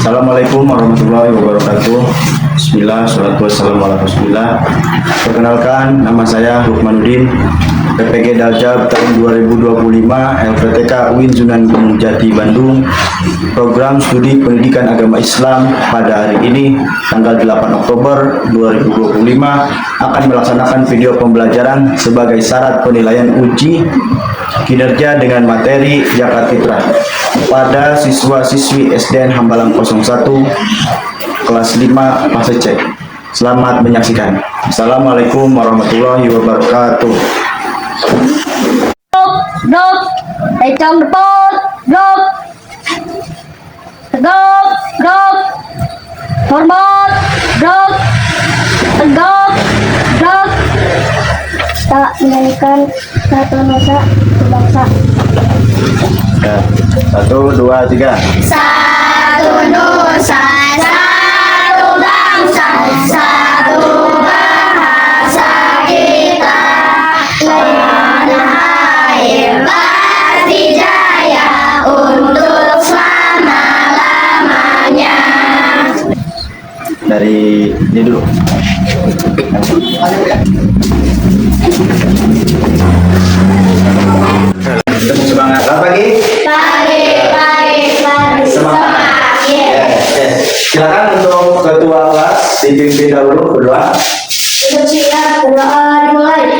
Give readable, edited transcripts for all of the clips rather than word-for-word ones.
Assalamualaikum warahmatullahi wabarakatuh. Bismillah, salatu wassalamu ala rasulillah. Perkenalkan, nama saya Rukmanuddin, PPG Daljab tahun 2025, LPTK UIN Sunan Gunung Jati Bandung. Program studi pendidikan agama Islam pada hari ini, tanggal 8 Oktober 2025, akan melaksanakan video pembelajaran sebagai syarat penilaian uji kinerja dengan materi zakat fitrah pada siswa-siswi SDN Hambalang 01 kelas 5 fase C. Selamat menyaksikan. Assalamualaikum warahmatullahi wabarakatuh. Dok, trong pot, dok, dok, dok, hormat, dok, dok, dok. Tak menaikkan satu nusa bangsa. Ya, 1, 2, 3. Satu nusa, satu bangsa, satu bahasa kita. Tanah air pasti jaya untuk selama-lamanya. Dari ini dulu. Semangat. Selamat pagi. Pagi. Semangat. Yeah. Silakan untuk ketua kelas dipimpin dahulu berdoa. Siap, berdoa dimulai.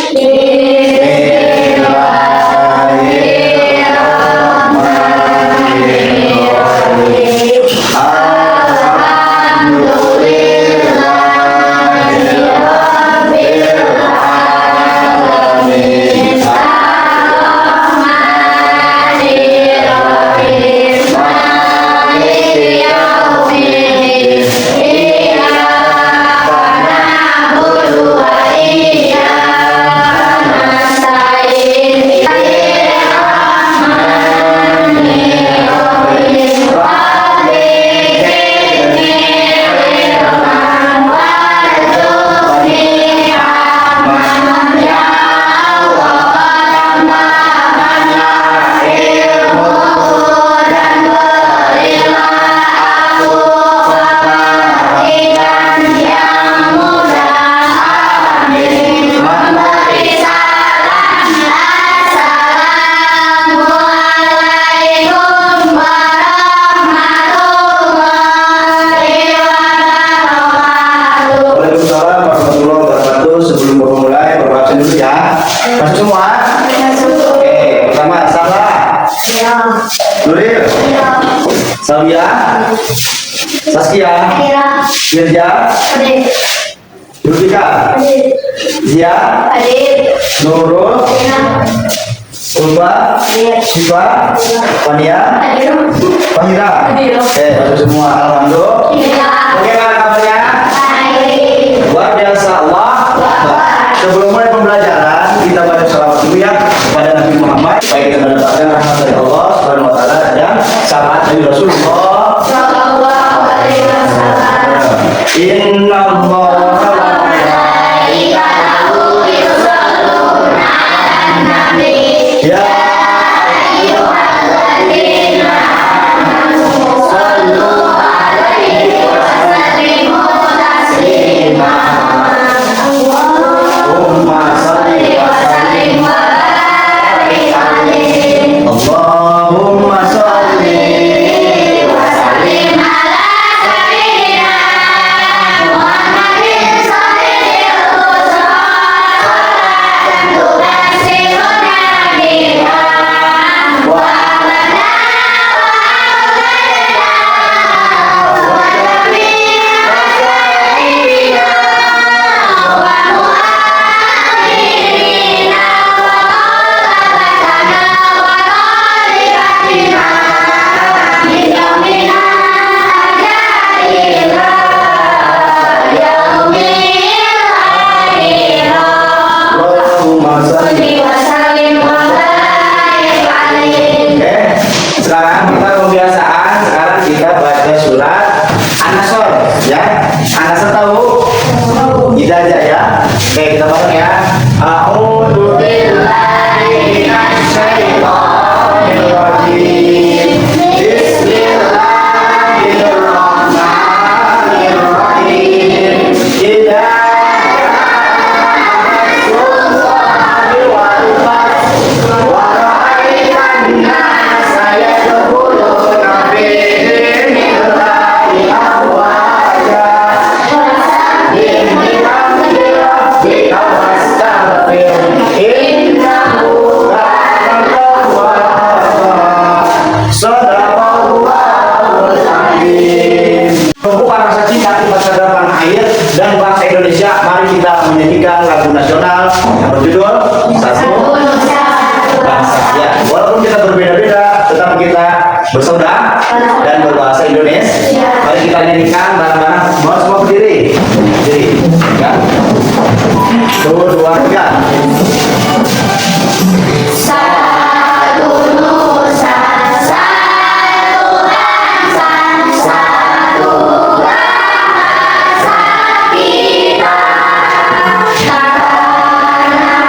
Nuril, Salia, Saskia, Firja, Yudhika, Zia, Nurul, Ulfa, Syifa, Fania, Fahira. Oke, semua alhamdulillah. Bagaimana kabarnya? Luar biasa Allah. Sebelum mulai pembelajaran, kita baca salawat dulu ya kepada Nabi Muhammad. Baik, kita mendapatkan rahmat dari Allah Subhanahu wa taala dan syafaat dari Rasulullah sallallahu alaihi wasallam. Inna Allaha wa malaikatahu yusholluna 'alan nabi. Ya ayyuhalladzina amanu shallu 'alaihi wa sallimu taslima. Allahumma shalli wa sallim wa barik alaihi. Allahumma shalli wa sallim ala sayyidina Muhammadin shallil salatan tubassiruna biha wa lana wa jami'a sa'irina wa mu'akhirina wa talabatana wa talibatina min yaumina ajalina yaumil akhirah. Allahumma shalli wa sallim wa barik alaihi. Oke, sekarang kita kebiasaan, sekarang kita baca surat An-Nasr ya. An-Nasr tahu? Tidak aja ya. Oke, kita bareng ya. A'udzu billahi minasy syaithanir rajim. Bismillahirrahmanirrahim. dan bangsa Indonesia. Mari kita menyanyikan lagu nasional yang berjudul Satu Bangsa. Ya, walaupun kita berbeda-beda, tetap kita bersaudara dan berbahasa Indonesia. Mari kita nyanyikan bareng-bareng. Mau semua berdiri, ya. 1, 2, 3. Satu nusa, satu bangsa, satu bahasa kita. Karena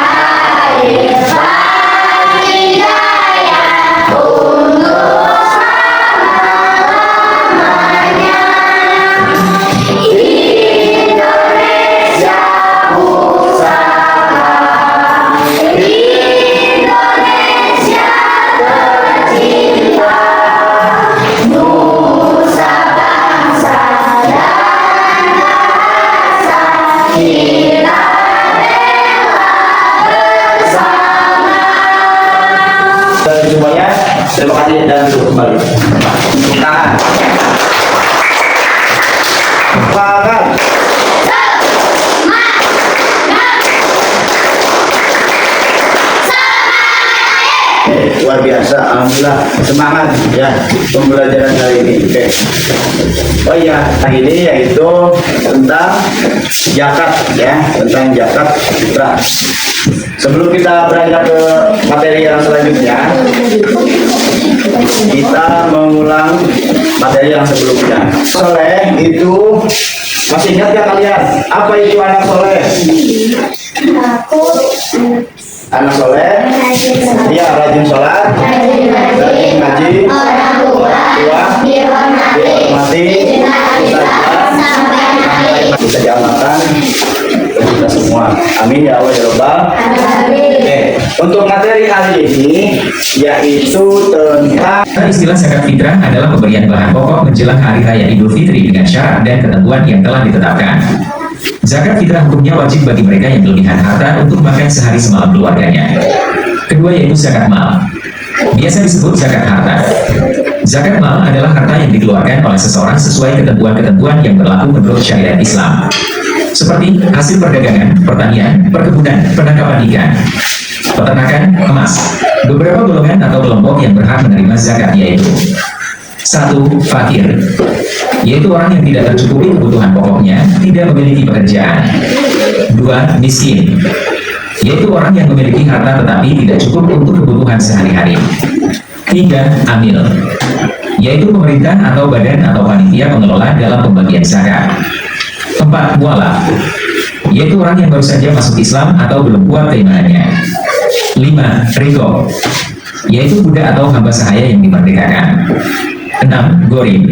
air pasti jaya untuk selama-lamanya. Indonesia pusaka, Indonesia tercinta, nusa bangsa dan bahasa kita bela bersama. Dan semuanya, terima kasih dan duduk kembali. Tangan. Semangat. Luar biasa, alhamdulillah, semangat ya pembelajaran kali ini. Oke. Oh iya, nah ini yaitu tentang zakat ya, tentang zakat fitrah. Sebelum kita beranjak ke materi yang selanjutnya, kita mengulang materi yang sebelumnya. Soleh itu masih ingat ya kalian? Apa itu anak soleh? Aku Anak soleh, dia rajin sholat, rajin ngaji, orang tua dihormati, sampai bisa diamalkan kita semua. Amin ya Allah ya Rabbal. Oke, untuk materi kali ini yaitu tentang Istilah zakat fitrah adalah pemberian bahan pokok menjelang hari raya Idul Fitri dengan syarat dan ketentuan yang telah ditetapkan. Zakat fitrah hukumnya wajib bagi mereka yang kelebihan harta untuk makan sehari semalam keluarganya. Kedua yaitu zakat mal. Biasa disebut zakat harta. Zakat mal adalah harta yang dikeluarkan oleh seseorang sesuai ketentuan-ketentuan yang berlaku menurut syariat Islam. Seperti hasil perdagangan, pertanian, perkebunan, penangkapan ikan, peternakan, emas. Beberapa golongan atau kelompok yang berhak menerima zakat yaitu: 1. Fakir, yaitu orang yang tidak tercukupi kebutuhan pokoknya, tidak memiliki pekerjaan. 2. Miskin, yaitu orang yang memiliki harta tetapi tidak cukup untuk kebutuhan sehari-hari. 3. Amil, yaitu pemerintah atau badan atau panitia pengelola dalam pembagian zakat. 4. Mualaf, yaitu orang yang baru saja masuk Islam atau belum kuat keimanannya. 5. Riqab, yaitu budak atau hamba sahaya yang dimerdekakan. 6. Ghorim,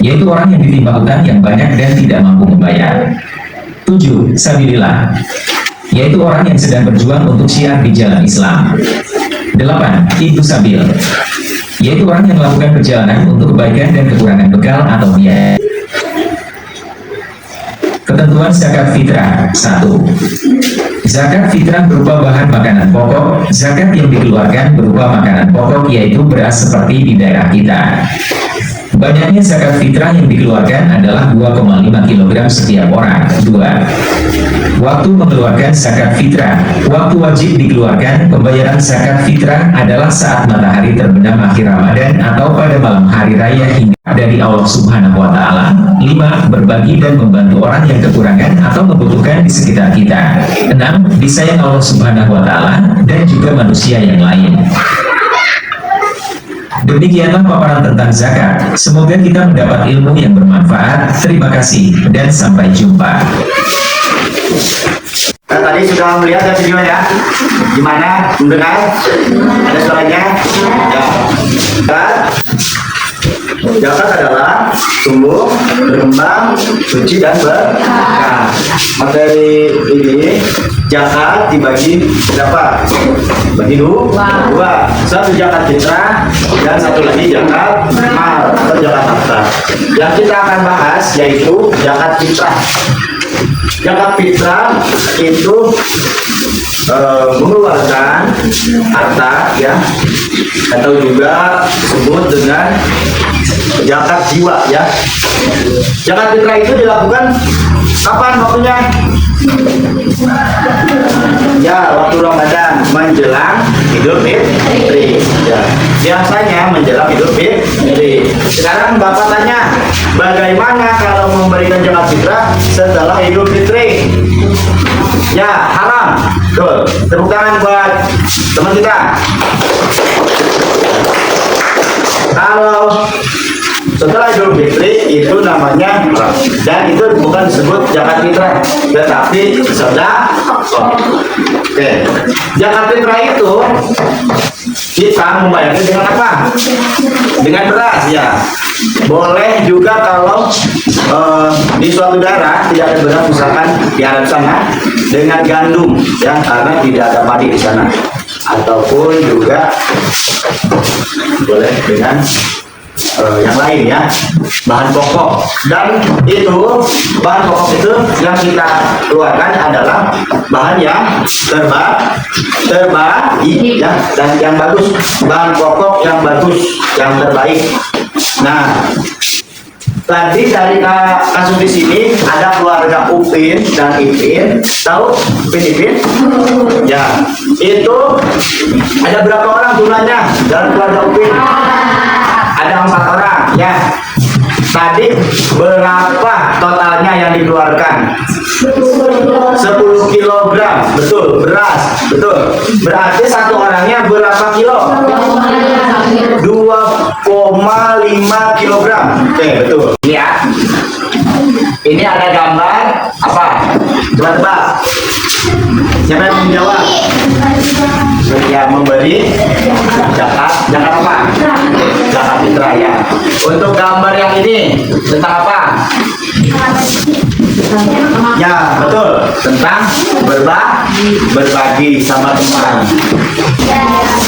yaitu orang yang ditimpa hutang yang banyak dan tidak mampu membayar. 7. Sabilillah, yaitu orang yang sedang berjuang untuk syiar di jalan Islam. 8. Ibnu Sabil, yaitu orang yang melakukan perjalanan untuk kebaikan dan kekurangan bekal atau biaya. Ketentuan zakat fitrah. 1. Zakat fitrah berupa bahan makanan pokok. Zakat yang dikeluarkan berupa makanan pokok yaitu beras seperti di daerah kita. Banyaknya zakat fitrah yang dikeluarkan adalah 2,5 kg setiap orang. 2. Waktu mengeluarkan zakat fitrah. Waktu wajib dikeluarkan pembayaran zakat fitrah adalah saat matahari terbenam akhir Ramadan atau pada malam hari raya hingga dari Allah Subhanahu wa Ta'ala. 5. Berbagi dan membantu orang yang kekurangan atau membutuhkan di sekitar kita. 6. Disayang Allah Subhanahu wa Ta'ala dan juga manusia yang lain. Demikianlah paparan tentang zakat. Semoga kita mendapat ilmu yang bermanfaat. Terima kasih dan sampai jumpa. Nah, tadi sudah melihat ya videonya, gimana mendengar? Ada suaranya? Ya. Zakat adalah tumbuh, berkembang, suci dan berkah. Materi ini zakat dibagi berapa? Bagi dua. Satu zakat fitrah dan satu lagi zakat mal atau zakat harta. Yang kita akan bahas yaitu zakat fitrah. Zakat fitrah itu mengeluarkan harta ya, atau juga disebut dengan zakat jiwa ya. Zakat fitrah itu dilakukan Kapan waktunya? Ya, waktu Ramadan menjelang Idul Fitri. Ya, biasanya menjelang Idul Fitri. Sekarang Bapak tanya, bagaimana kalau memberikan zakat fitrah setelah Idul Fitri? Ya, haram. Tuh, tepuk tangan buat teman kita. Kalau setelah Idul Fitri itu namanya haram, dan itu bukan disebut zakat fitrah, tetapi sedekah. Oke, zakat fitrah itu kita membayarnya dengan apa? Dengan beras, ya. Boleh juga kalau di suatu daerah tidak ada beras, misalkan di Arab sana, dengan gandum, ya, karena tidak ada padi di sana, ataupun juga boleh dengan yang lain, ya, bahan pokok. Dan itu bahan pokok itu yang kita keluarkan adalah bahan yang terbaik, ya, dan yang bagus, bahan pokok yang bagus, yang terbaik. Nah, tadi dari kasus di sini ada keluarga Upin dan Ipin. Tahu Upin? Ya, itu ada berapa orang jumlahnya dalam keluarga Upin? Ada 4 orang, ya. Tadi berapa totalnya yang dikeluarkan? 10 kilogram, betul, beras, betul. Berarti satu orangnya berapa kilo? 2,5 kilogram. Oke, betul. Lihat, ini ada gambar apa? Coba. Siapa yang menjawab? Yang memberi zakat apa? Zakat fitrah, ya. Untuk gambar yang ini tentang apa? Ya, betul, tentang berbagi sama teman.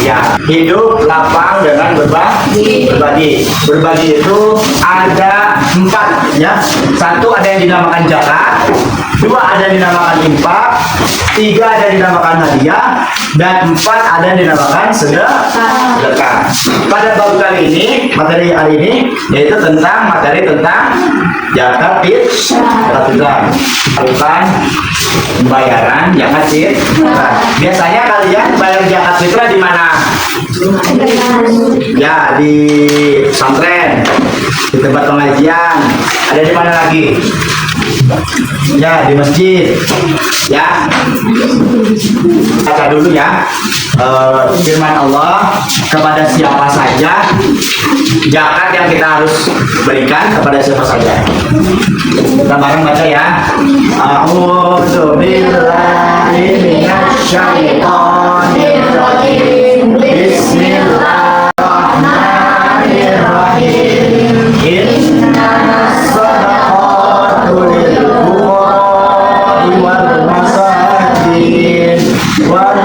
Ya, hidup lapang dengan berbagi. Berbagi itu ada 4, ya. 1 ada yang dinamakan zakat, 2 ada yang dinamakan infak, 3 ada yang dinamakan hadiah, dan 4 ada yang dinamakan sedekah. Pada bab kali ini, materi hari ini yaitu materi tentang zakat fitrah, bukan pembayaran zakat fitrah. Biasanya kalian bayar zakat fitrah di mana? Ya, di pesantren, di tempat pengajian. Ada di mana lagi? Ya, di masjid. Ya, baca dulu, ya, firman Allah, kepada siapa saja zakat yang kita harus berikan, kepada siapa saja. Kita bareng baca, ya. A'udzu billahi minasyaitonir rajim. Bismillahirrahmanirrahim. Innamas shadaqatu lil fuqara'i wal masakin wal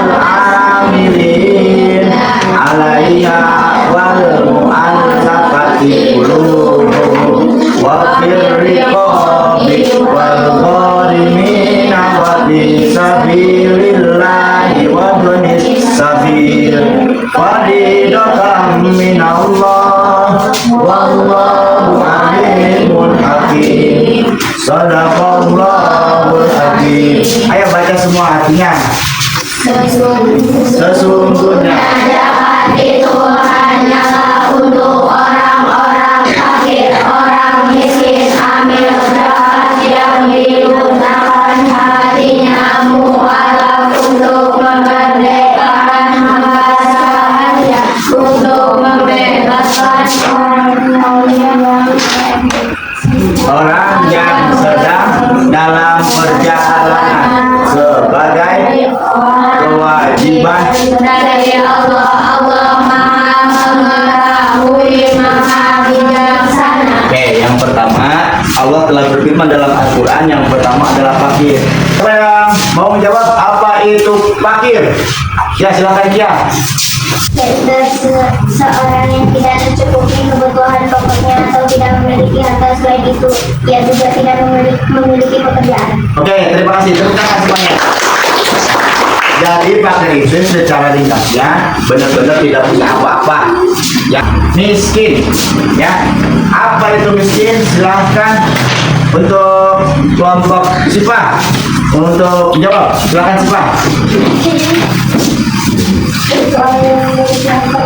'amilin 'alaiha wal mu'allafati qulubuhum wa fir riqabi wal gharimina wa fi sabilillahi wa ibnis sabil fardidatan minallah wallahu alimun hakim. Shadaqallahul hakim. Ayo baca semua artinya. Sesungguhnya zakat itu hanyalah untuk orang-orang fakir, orang miskin. Ambil zakat yang digunakan hatinya mualaf untuk memerdekakan hamba sahaya, untuk membebaskan orang yang sedang dalam perjalanan sebagai kewajiban dari Allah. Allah Maha mengetahui, Maha bijaksana. Oke, yang pertama Allah telah berfirman dalam Al-Quran. Yang pertama adalah fakir. Siapa yang mau menjawab apa itu fakir? Ya, silakan, ya. Yaitu seorang yang tidak mencukupi kebutuhan pokoknya atau tidak memiliki harta. Selain itu, ia juga tidak memiliki pekerjaan. Oke, terima kasih. Tepuk tangan semuanya. Jadi fakir itu secara ringkasnya benar-benar tidak punya apa-apa, ya, miskin, ya. Apa itu miskin? Silahkan untuk kelompok Sipa untuk jawab. Silakan Sipa. Soal yang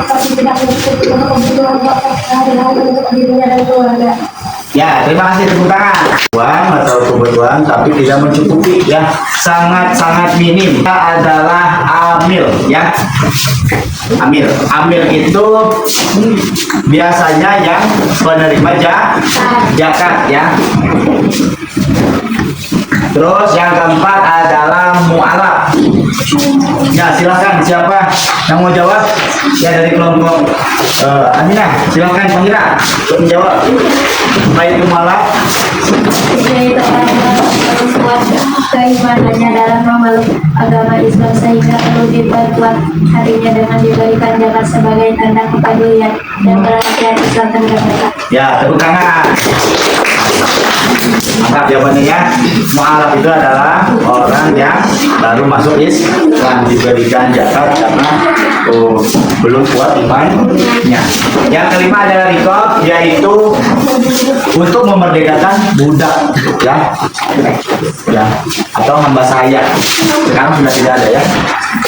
tapi tidak mencukupi untuk kebutuhan pokok sehari-hari untuk dirinya dan keluarga. Ya, terima kasih, tepuk tangan. Kebutuhan atau kebutuhan tapi tidak mencukupi ya, sangat minim. Kita adalah amil ya. Amil itu biasanya yang penerima zakat ya. Terus yang keempat adalah mu'alaf. Ya, silakan siapa yang mau jawab? Ya, dari kelompok Aminah, silakan Pangira untuk menjawab. Baik itu mu'alaf. Yaitu adalah memperkuat keimanannya dalam memeluk agama Islam sehingga perlu diperkuat hatinya dengan diberikan zakat sebagai tanda kepedulian dan perhatian Islam terhadap mereka. Ya, tepuk tangan. Mantap jawabannya ya. Mu'alaf itu adalah orang yang baru masuk Islam, diberikan zakat karena belum kuat imannya. Yang kelima adalah riqab, yaitu untuk memerdekakan budak ya atau hamba sahaya. Sekarang sudah tidak ada ya.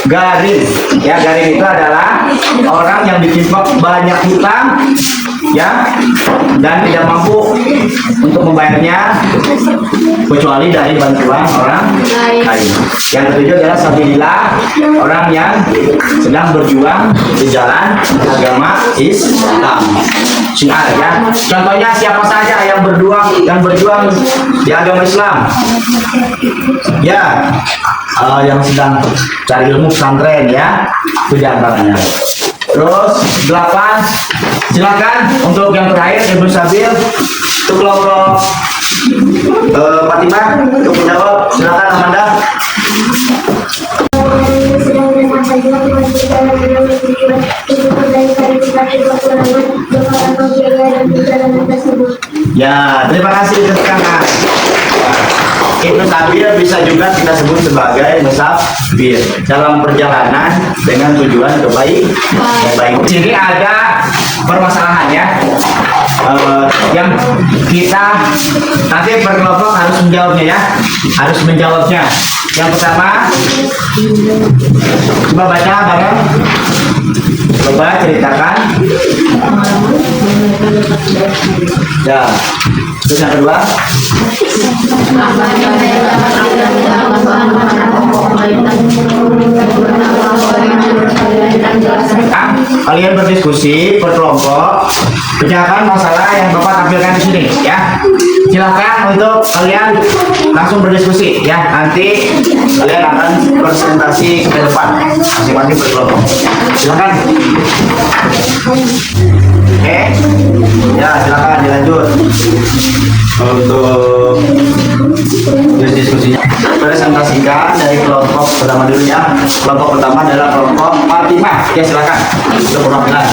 Garim ya, garim itu adalah orang yang ditimpa banyak hutang ya dan tidak mampu untuk membayarnya kecuali dari bantuan orang lain. Yang ketujuh adalah sabilillah, orang yang sedang berjuang di jalan agama Islam. Syiar ya. Contohnya siapa saja yang berjuang di agama Islam? Ya, yang sedang cari ilmu pesantren ya, itu diantaranya. Terus 8, silakan untuk yang terakhir Ibu Sabil untuk kelompok Fatimah untuk menjawab. Silakan Amanda. Ya, terima kasih atas tangan. Ibnu Sabil bisa juga kita sebut sebagai musafir dalam perjalanan dengan tujuan kebaikan. Jadi ada permasalahan ya, yang kita nanti per kelompok harus menjawabnya. Yang pertama, coba baca bareng. Coba ceritakan. Ya. Terus yang kedua, kalian berdiskusi per kelompok, bicarakan masalah yang Bapak tampilkan di sini ya. Silakan untuk kalian langsung berdiskusi ya. Nanti kalian akan presentasi ke depan masing-masing per kelompok. Silakan. Oke. Ya, silakan dilanjut untuk diskusinya. Presentasikan dari kelompok pertama dulu ya. Kelompok pertama adalah kelompok Fatimah. Ya, silakan untuk perwakilan.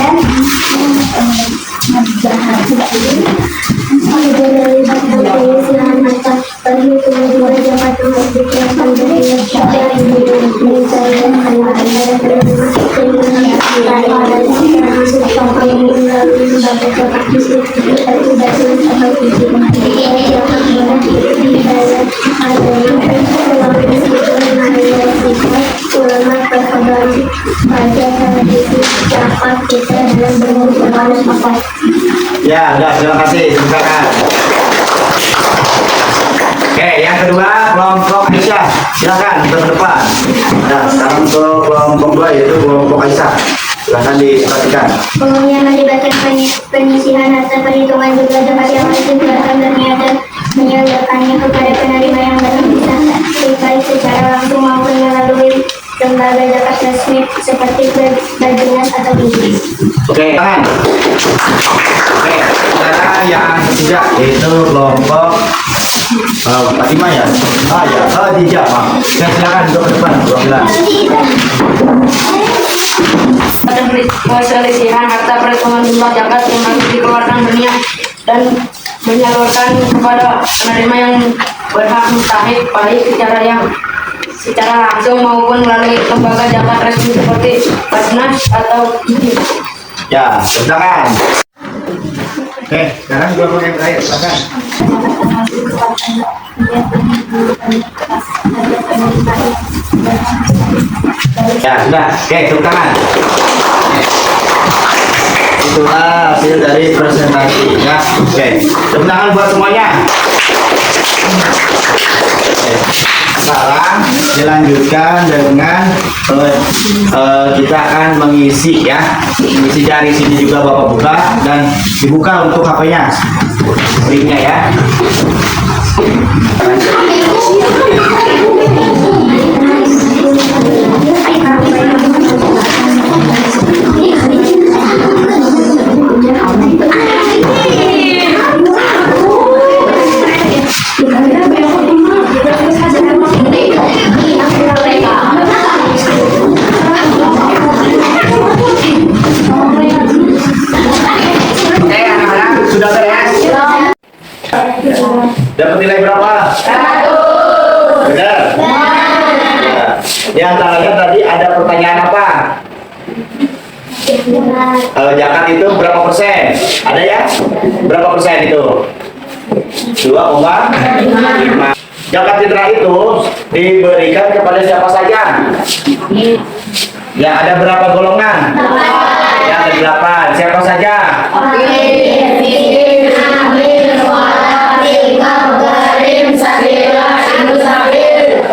Ya, udah, terima kasih. Silakan. Oke, yang kedua kelompok Aisyah. Silakan ke depan. Nah, sekarang untuk kelompok 2 yaitu kelompok Aisyah. Silakan diperhatikan. Umumnya melibatkan penyisihan harta perhitungan juga zakat yang harus dikeluarkan dan menyalurkannya kepada penerima yang belum bisa baik secara langsung maupun melalui lembaga zakat resmi seperti Bajingan atau BIS. Oke, tangan. Oke, sekarang yang ketiga yaitu kelompok Fatimah ya. Ya, Khadijah, Pak. Ya, silakan untuk ke depan, perwakilan. Perselisihan harta perhitungan jumlah zakat yang harus dikeluarkan berniat dan menyalurkan kepada penerima yang berhak mustahik baik secara langsung maupun melalui lembaga zakat resmi seperti Basnas atau BIS. Ya, silakan. Oke, sekarang kelompok yang terakhir, silakan. Ya, sudah. Oke, tepuk tangan. Itulah hasil dari presentasi ya. Oke, tepuk tangan buat semuanya. Oke. Sekarang dilanjutkan dengan kita akan mengisi ya, mengisi dari sini juga Bapak buka dan dibuka untuk HP-nya, linknya ya. Oke, anak-anak sudah beres? Dapat nilai berapa? 1. Benar? Ya. Di antaranya tadi ada pertanyaan apa? Zakat itu berapa persen? Ada ya? Berapa persen itu? 2,5. Zakat fitrah itu diberikan kepada siapa saja? Ya, ada berapa golongan? Ya, ada 8. Siapa saja?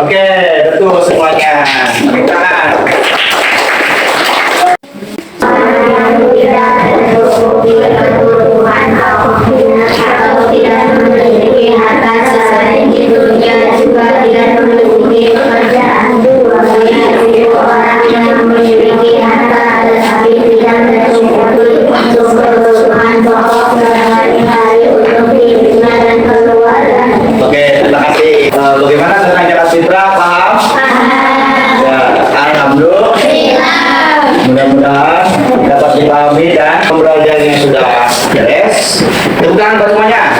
Oke, betul semuanya. Beri tangan. Oke, terima kasih. Bagaimana tentang zakat fitrah? Paham? Ya, alhamdulillah. Mudah-mudahan dapat dipahami dan pembelajarannya sudah beres. Tepuk tangan buat semuanya.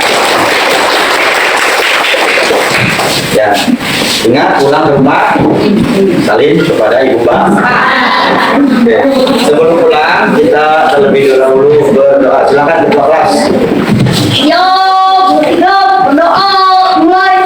Ya, ingat pulang ke rumah salin kepada ibu bapak. Oke, sebelum pulang kita terlebih dahulu berdoa. Silakan ketua kelas. Berdoa mulai.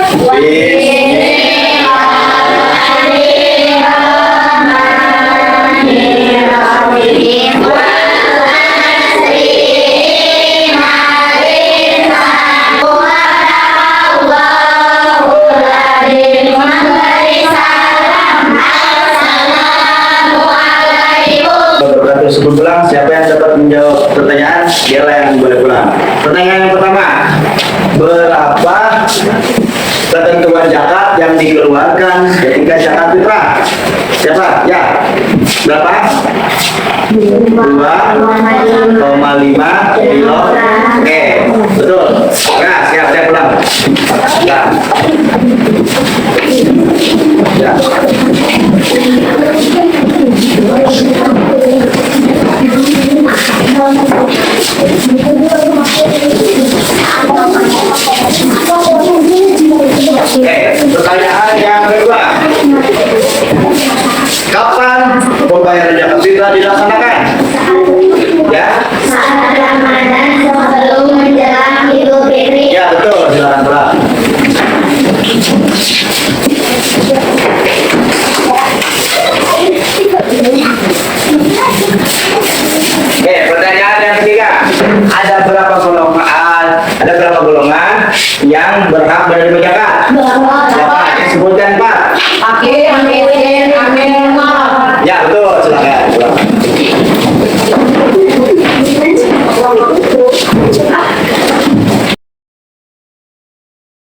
Sebelum pulang, siapa yang dapat menjawab pertanyaan, dialah yang boleh pulang. Pertanyaan yang pertama, berapa ketentuan zakat yang dikeluarkan ketika zakat fitrah? Siapa? Ya, berapa? 2,5 kilo. Oke, betul. Nah, siap, saya pulang. Ya. Ya. Oke, pertanyaan yang kedua. Kapan pembayaran zakat fitrah dilaksanakan? Ya? Saat Ramadan sebelum menjelang Idul Fitri. Ya, betul. Silakan pulang. Oke, pertanyaan yang ketiga. Ada berapa golongan yang berhak menerima zakat? Berapa? Sebutkan Pak.